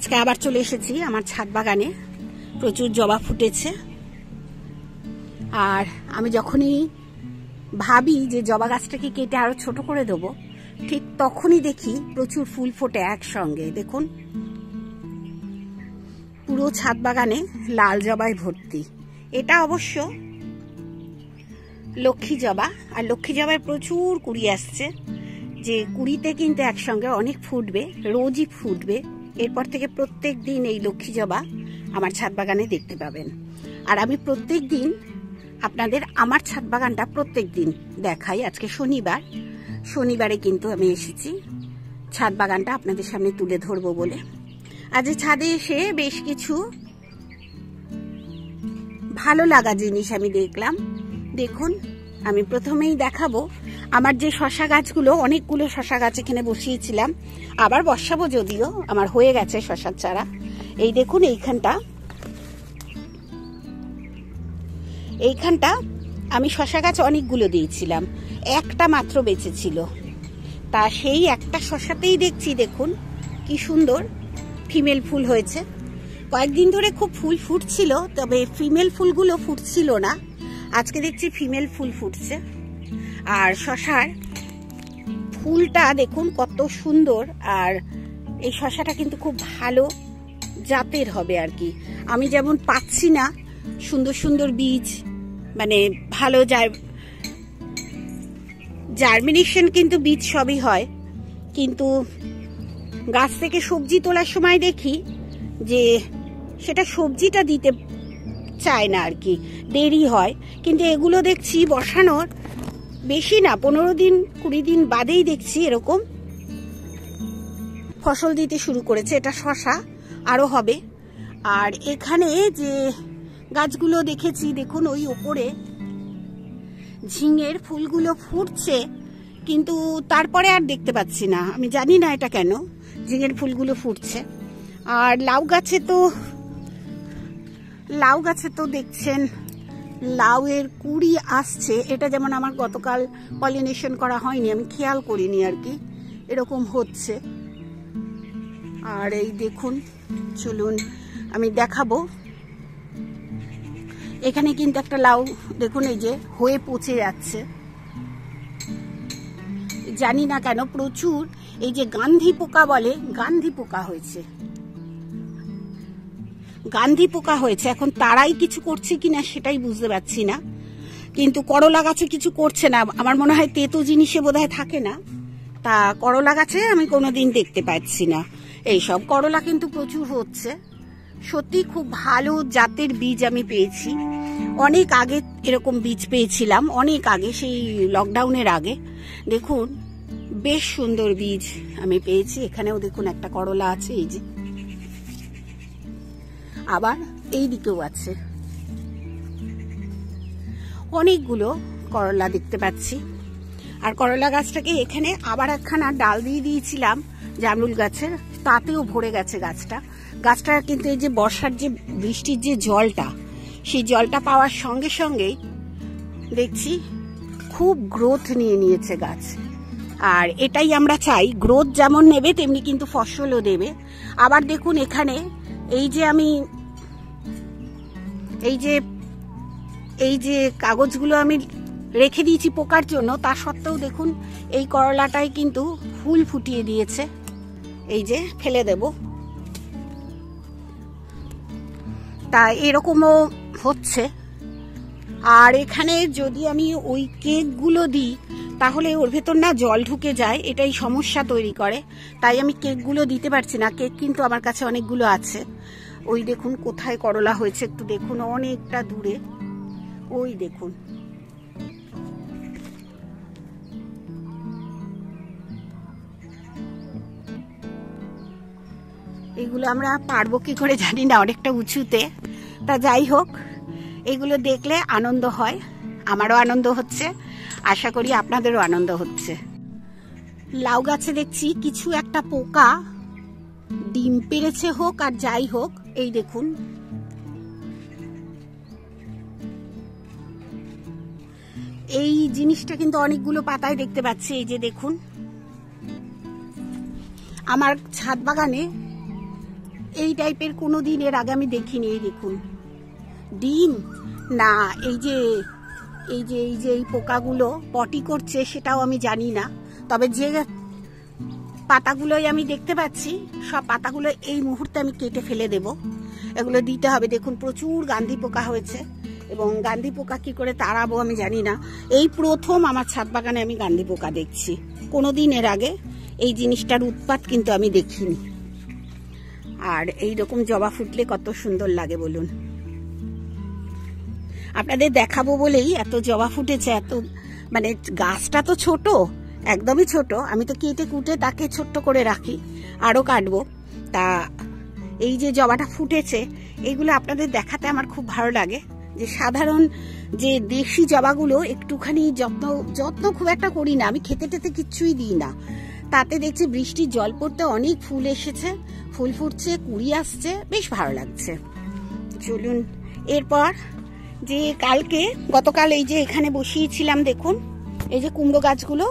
আজকে আবার চলে এসেছি আমার ছাদ বাগানে। প্রচুর জবা ফুটেছে, আর আমি যখনই ভাবি যে জবা গাছটাকে কেটে আরো ছোট করে দেবো, ঠিক তখনই দেখি প্রচুর ফুল ফোটে একসঙ্গে। দেখুন, পুরো ছাদ বাগানে লাল জবায় ভর্তি। এটা অবশ্য লক্ষ্মী জবা, আর লক্ষ্মী জবায় প্রচুর কুড়ি আসছে, যে কুড়িতে কিন্তু একসঙ্গে অনেক ফুটবে, রোজই ফুটবে। এরপর থেকে প্রত্যেক দিন এই লক্ষ্মী জবা আমার ছাদ বাগানে দেখতে পাবেন। আর আমি প্রত্যেক দিন আপনাদের আমার ছাদ বাগানটা প্রত্যেক দিন দেখাই। আজকে শনিবারে কিন্তু আমি এসেছি ছাদ বাগানটা আপনাদের সামনে তুলে ধরবো বলে। আজ ছাদে এসে বেশ কিছু ভালো লাগা জিনিস আমি দেখলাম। দেখুন, আমি প্রথমেই দেখাবো আমার যে শশা গাছগুলো, অনেকগুলো শশা গাছ এখানে বসিয়েছিলাম, আবার বসাবো, যদিও আমার হয়ে গেছে শশার চারা। এই দেখুন, এইখানটা আমি শশা গাছ অনেকগুলো দিয়েছিলাম, একটা মাত্র বেঁচে ছিল। তা সেই একটা শশাতেই দেখছি, দেখুন কি সুন্দর ফিমেল ফুল হয়েছে। কয়েকদিন ধরে খুব ফুল ফুটছিল, তবে ফিমেল ফুলগুলো ফুটছিল না। আজকে দেখছি ফিমেল ফুল ফুটছে। আর শশার ফুলটা দেখুন কত সুন্দর। আর এই শশাটা কিন্তু খুব ভালো জাতের হবে আর কি। আমি যেমন পাচ্ছি না সুন্দর সুন্দর বীজ, মানে ভালো জার্মিনেশন কিন্তু বীজ সবই হয়, কিন্তু গাছ থেকে সবজি তোলার সময় দেখি যে সেটা সবজিটা দিতে চায় না আর কি, দেরি হয়। কিন্তু এগুলো দেখছি বসানোর বেশি না, 15 দিন 20 দিন বাদেই দেখছি এরকম ফসল দিতে শুরু করেছে। এটা শশা, আরো হবে। আর এখানে যে গাছগুলো দেখেছি, দেখুন ওই ওপরে ঝিঙের ফুলগুলো ফুটছে, কিন্তু তারপরে আর দেখতে পাচ্ছি না। আমি জানি না এটা কেন ঝিঙের ফুলগুলো ফুটছে। আর লাউ গাছে তো দেখছেন লাউয়ের কুড়ি আসছে। এটা যেমন আমার গতকাল পলিনেশন করা হয়নি, আমি খেয়াল করিনি আর কি, এরকম হচ্ছে। আর এই দেখুন, চলুন আমি দেখাবো। এখানে কিন্তু একটা লাউ দেখুন, এই যে হয়ে পচে যাচ্ছে, জানি না কেন। প্রচুর এই যে গান্ধী পোকা বলে, গান্ধী পোকা হয়েছে। এখন তারাই কিছু করছে কিনা সেটাই বুঝতে পারছি না। কিন্তু করলা গাছে কিছু করছে না, আমার মনে হয় তেতো জিনিসে বোধহয় থাকে না। তা করলা গাছে আমি কোনোদিন দেখতে পাচ্ছি না এইসব। করলা কিন্তু প্রচুর হচ্ছে, সত্যি খুব ভালো জাতের বীজ আমি পেয়েছি। অনেক আগে এরকম বীজ পেয়েছিলাম, অনেক আগে, সেই লকডাউনের আগে। দেখুন বেশ সুন্দর বীজ আমি পেয়েছি। এখানেও দেখুন একটা করলা আছে, এই যে, আবার এই দিকেও আছে অনেকগুলো করলা দেখতে পাচ্ছি। আর করলা গাছটাকে এখানে আবার একখানা ডাল দিয়ে দিয়েছিলাম জামরুল গাছের, তাতেও ভরে গেছে গাছটা কিন্তু এই যে বর্ষার যে বৃষ্টির যে জলটা, সেই জলটা পাওয়ার সঙ্গে সঙ্গেই দেখছি খুব গ্রোথ নিয়ে নিয়েছে গাছ। আর এটাই আমরা চাই, গ্রোথ যেমন নেবে তেমনি কিন্তু ফসলও দেবে। আবার দেখুন এখানে এই যে কাগজগুলো আমি রেখে দিয়েছি পোকার জন্য, তা সত্ত্বেও দেখুন এই করলাটাই কিন্তু ফুল ফুটিয়ে দিয়েছে। এই যে ফেলে দেব, তা এরকমও হচ্ছে। আর এখানে যদি আমি ওই কেকগুলো দিই, তাহলে ওর ভেতর না জল ঢুকে যায়, এটাই সমস্যা তৈরি করে। তাই আমি কেকগুলো দিতে পারছি না। কেক কিন্তু আমার কাছে অনেকগুলো আছে। ওই দেখুন কোথায় করলা হয়েছে, একটু দেখুন, অনেকটা দূরে, ওই দেখুন। এগুলো আমরা পারবো কি করে জানি না, অনেকটা উঁচুতে। তা যাই হোক, এগুলো দেখলে আনন্দ হয়, আমারও আনন্দ হচ্ছে, আশা করি আপনাদেরও আনন্দ হচ্ছে। লাউ গাছে দেখছি কিছু একটা পোকা ডিম পেড়েছে, হোক আর যাই হোক। এই দেখুন, এই জিনিসটা কিন্তু অনেকগুলো পাতায় দেখতে পাচ্ছি। এই যে দেখুন, আমার ছাদ বাগানে এই টাইপের কোনোদিন এর আগে আমি দেখিনি। এই দেখুন ডিম না, এই যে এই পোকাগুলো পটি করছে সেটাও আমি জানি না, তবে যে পাতাগুলোই আমি দেখতে পাচ্ছি সব পাতাগুলো এই মুহূর্তে আমি কেটে ফেলে দেব। এগুলো দিতে হবে। দেখুন প্রচুর গান্ধী পোকা হয়েছে, এবং গান্ধী পোকা কি করে তাড়াবো আমি জানি না। এই প্রথম আমার ছাদ বাগানে আমি গান্ধী পোকা দেখছি, কোনোদিন এর আগে এই জিনিসটার উৎপাত কিন্তু আমি দেখিনি। আর এই রকম জবা ফুটলে কত সুন্দর লাগে বলুন। আপনাদের দেখাবো বলেই এত জবা ফুটেছে, এত মানে গাছটা তো ছোট, একদমই ছোট। আমি তো কেটে কুটে তাকে ছোট্ট করে রাখি, আরো কাটবো। তা এই যে জবাটা ফুটেছে এগুলো আপনাদের দেখাতে আমার খুব ভালো লাগে। যে সাধারণ যে দেশি জবাগুলো একটুখানি যত্ন খুব একটা করি না, আমি খেতে টেতে কিচ্ছুই দিই না। তাতে দেখছি বৃষ্টির জল পড়তে অনেক ফুল এসেছে, ফুল ফুটছে, কুড়ি আসছে, বেশ ভালো লাগছে। চলুন এরপর যে গতকাল এই যে এখানে বসিয়েছিলাম, দেখুন এই যে কুমড়ো গাছগুলো,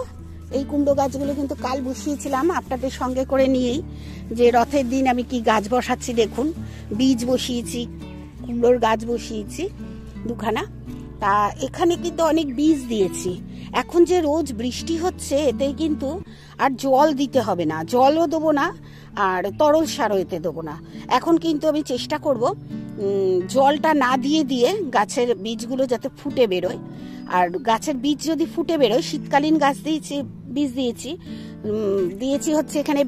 এই কুমড়ো গাছগুলো কিন্তু কাল বসিয়েছিলাম আপনাদের সঙ্গে করে নিয়েই। যে রথের দিন আমি কি গাছ বসাচ্ছি দেখুন, বীজ বসিয়েছি, কুমড়োর গাছ বসিয়েছি দুখানা। তা এখানে কিন্তু অনেক বীজ দিয়েছি। এখন যে রোজ বৃষ্টি হচ্ছে এতে কিন্তু আর জল দিতে হবে না, জলও দেবো না, আর তরল সারও এতে দেবো না। এখন কিন্তু আমি চেষ্টা করব জলটা না দিয়ে গাছের বীজগুলো যাতে ফুটে বেরোয়। আর গাছের বীজ যদি ফুটে বেরোয়, শীতকালীন গাছ বীজ দিয়েছি হচ্ছে এখানে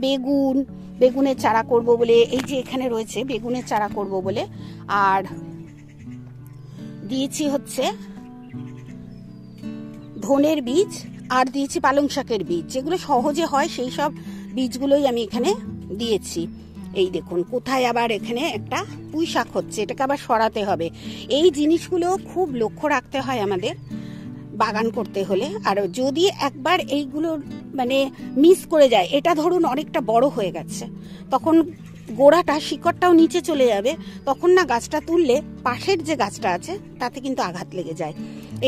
বেগুনের চারা করব বলে, এই যে এখানে রয়েছে বেগুনের চারা করব বলে, আর দিয়েছি হচ্ছে ধনের বীজ, আর দিয়েছি পালং শাকের বীজ, যেগুলো সহজে হয় সেই সব বীজগুলোই আমি এখানে দিয়েছি। এই দেখুন কোথায় আবার এখানে একটা পুঁই শাক হচ্ছে, এটাকে আবার সরাতে হবে। এই জিনিসগুলো খুব লক্ষ্য রাখতে হয় আমাদের বাগান করতে হলে। আর যদি একবার এইগুলো মানে মিস করে যায়, এটা ধরুন অনেকটা বড় হয়ে গেছে, তখন গোড়াটা শিকড়টাও নিচে চলে যাবে, তখন না গাছটা তুললে পাশের যে গাছটা আছে তাতে কিন্তু আঘাত লেগে যায়।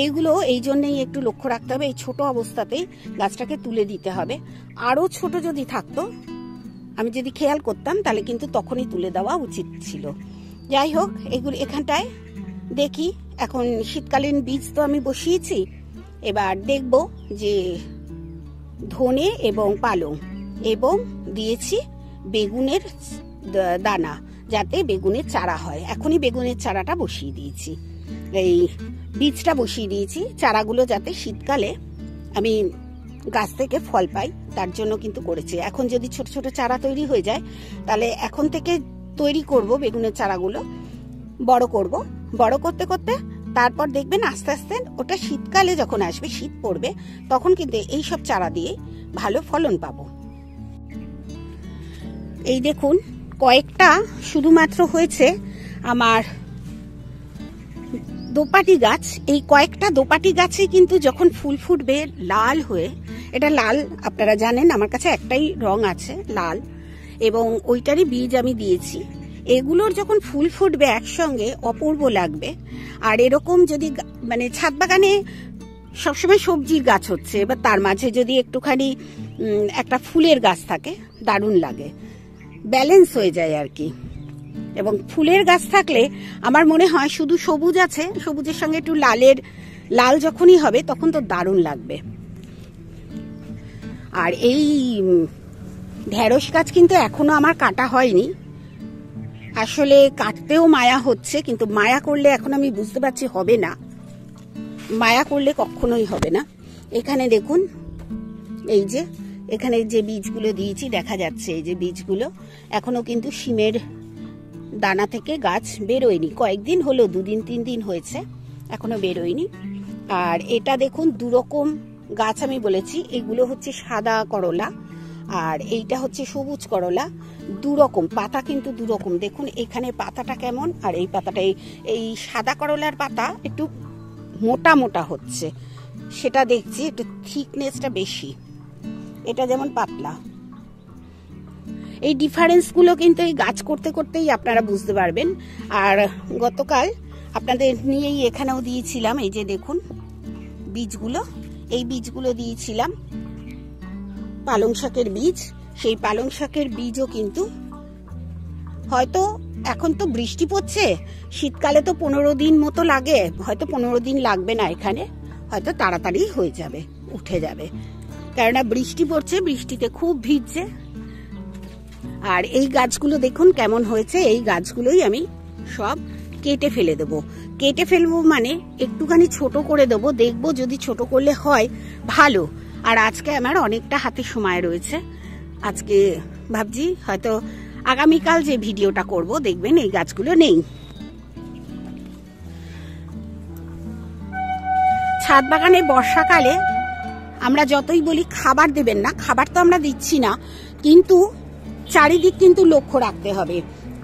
এইগুলো এই জন্যই একটু লক্ষ্য রাখতে হবে। এই ছোট অবস্থাতেই গাছটাকে তুলে দিতে হবে। আরো ছোট যদি থাকতো, আমি যদি খেয়াল করতাম, তাহলে কিন্তু তখনই তুলে দেওয়া উচিত ছিল। যাই হোক, এগুলো এখানটায় দেখি। এখন শীতকালীন বীজ তো আমি বসিয়েছি, এবার দেখব যে ধনে এবং পালং, এবং দিয়েছি বেগুনের দানা, যাতে বেগুনের চারা হয়। এখনই বেগুনের চারাটা বসিয়ে দিয়েছি, এই বীজটা বসিয়ে দিয়েছি, চারাগুলো যাতে শীতকালে আমি গাছ থেকে ফল পাই তার জন্য কিন্তু করেছি। এখন যদি ছোট ছোট চারা তৈরি হয়ে যায়, তাহলে এখন থেকে তৈরি করব বেগুনের চারাগুলো, বড় করব। বড় করতে করতে তারপর দেখবেন আস্তে আস্তে ওটা শীতকালে যখন আসবে, শীত পড়বে, তখন কিন্তু এই সব চারা দিয়ে ভালো ফলন পাবো। এই দেখুন কয়েকটা শুধুমাত্র হয়েছে আমার দোপাটি গাছ। এই কয়েকটা দোপাটি গাছে কিন্তু যখন ফুল ফুটবে লাল হয়ে, এটা লাল আপনারা জানেন, আমার কাছে একটাই রং আছে লাল, এবং ওইটারই বীজ আমি দিয়েছি। এগুলোর যখন ফুল ফুটবে একসঙ্গে অপূর্ব লাগবে। আর এরকম যদি মানে ছাদ বাগানে সবসময় সবজির গাছ হচ্ছে, এবার তার মাঝে যদি একটুখানি একটা ফুলের গাছ থাকে, দারুণ লাগে, ব্যালেন্স হয়ে যায় আর কি। এবং ফুলের গাছ থাকলে আমার মনে হয় শুধু সবুজ আছে, সবুজের সঙ্গে একটু লাল যখনই হবে তখন তো দারুণ লাগবে। আর এই ঢেঁড়স গাছ কিন্তু এখনো আমার কাটা হয়নি, আসলে কাটতেও মায়া হচ্ছে, কিন্তু মায়া করলে এখন আমি বুঝতে পারছি হবে না, মায়া করলে কখনোই হবে না। এখানে দেখুন এই যে এখানে যে বীজগুলো দিয়েছি দেখা যাচ্ছে, এই যে বীজগুলো এখনো কিন্তু শিমের দানা থেকে গাছ বেরোয়নি, কয়েকদিন হলো, 2 দিন 3 দিন হয়েছে, এখনো বেরোয়নি। আর এটা দেখুন দুরকম গাছ আমি বলেছি, এগুলো হচ্ছে সাদা করলা আর এইটা হচ্ছে সবুজ করলা, দুরকম পাতা কিন্তু দুরকম। দেখুন এখানে পাতাটা কেমন, আর এই পাতাটা এই সাদা করলার পাতা একটু মোটা মোটা হচ্ছে, সেটা দেখছি একটু থিকনেসটা বেশি, এটা যেমন পাতলা। এই ডিফারেন্সগুলো কিন্তু এই গাছ করতে করতেই আপনারা বুঝতে পারবেন। আর গতকাল আপনাদের নিয়েই এখানেও দিয়েছিলাম, এই যে দেখুন বীজগুলো, এই বীজগুলো দিয়েছিলাম পালং শাকের বীজ, সেই পালং শাকের বীজও কিন্তু হয়তো এখন তো বৃষ্টি পড়ছে, শীতকালে তো 15 দিন মতো লাগে, হয়তো 15 দিন লাগবে না, এখানে হয়তো তাড়াতাড়ি হয়ে যাবে, উঠে যাবে, কেননা বৃষ্টি পড়ছে, বৃষ্টিতে খুব ভিজছে। আর এই গাছগুলো দেখুন কেমন হয়েছে, এই গাছগুলোই আমি সব কেটে ফেলে দেবো। কেটে ফেলবো মানে একটুখানি ছোট করে দেবো, দেখবো যদি ছোট করলে হয় ভালো। আর আজকে আমার অনেকটা হাতে সময় রয়েছে, আজকে ভাবছি হয়তো আগামীকাল যে ভিডিওটা করব দেখবেন এই গাছগুলো নেই। ছাদ বাগানে বর্ষাকালে আমরা যতই বলি খাবার দেবেন না, খাবার তো আমরা দিচ্ছি না, কিন্তু চারিদিক কিন্তু লক্ষ্য রাখতে হবে।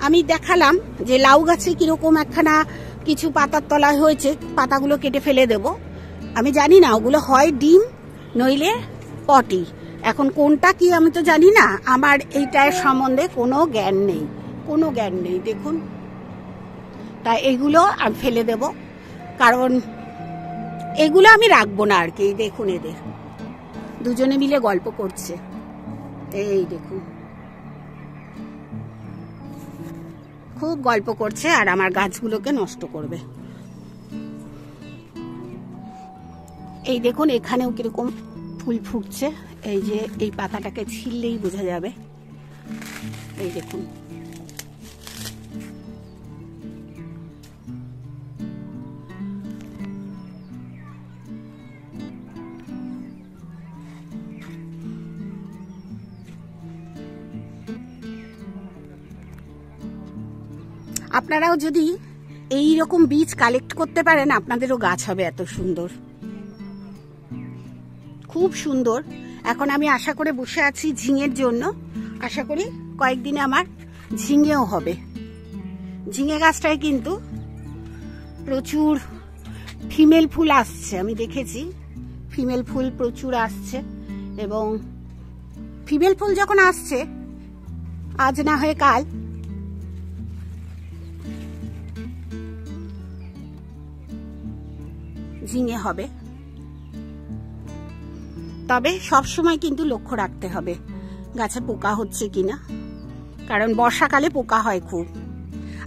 আমি দেখালাম যে লাউ গাছে কিরকম একখানা কিছু পাতার তলায় হয়েছে, পাতাগুলো কেটে ফেলে দেব। আমি জানি না ওগুলো হয় ডিম নইলে পটি, এখন কোনটা কি আমি তো জানি না, আমার এইটার সম্বন্ধে কোনো জ্ঞান নেই, দেখুন। তাই এগুলো আমি ফেলে দেব, কারণ এগুলো আমি রাখবো না আর কি। দেখুন এদের দুজনে মিলে গল্প করছে, এই দেখুন খুব গল্প করছে আর আমার গাছগুলোকে নষ্ট করবে। এই দেখুন এখানেও কিরকম ফুল ফুটছে, এই যে এই পাতাটাকে ছিললেই বোঝা যাবে, এই দেখুন। আপনারাও যদি এই রকম বীজ কালেক্ট করতে পারেন, আপনাদেরও গাছ হবে এত সুন্দর, খুব সুন্দর। এখন আমি আশা করে বসে আছি ঝিঙের জন্য, আশা করি কয়েকদিনে আমার ঝিঙেও হবে। ঝিঙে গাছটায় কিন্তু প্রচুর ফিমেল ফুল আসছে, আমি দেখেছি ফিমেল ফুল প্রচুর আসছে, এবং ফিমেল ফুল যখন আসছে আজ না হয়ে কাল ঝিঙে হবে। তবে সব সময় কিন্তু লক্ষ্য রাখতে হবে গাছে পোকা হচ্ছে কিনা, কারণ বর্ষাকালে পোকা হয় খুব,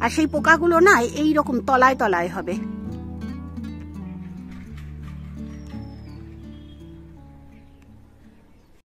আর সেই পোকাগুলো না এই রকম তলায় তলায় হবে।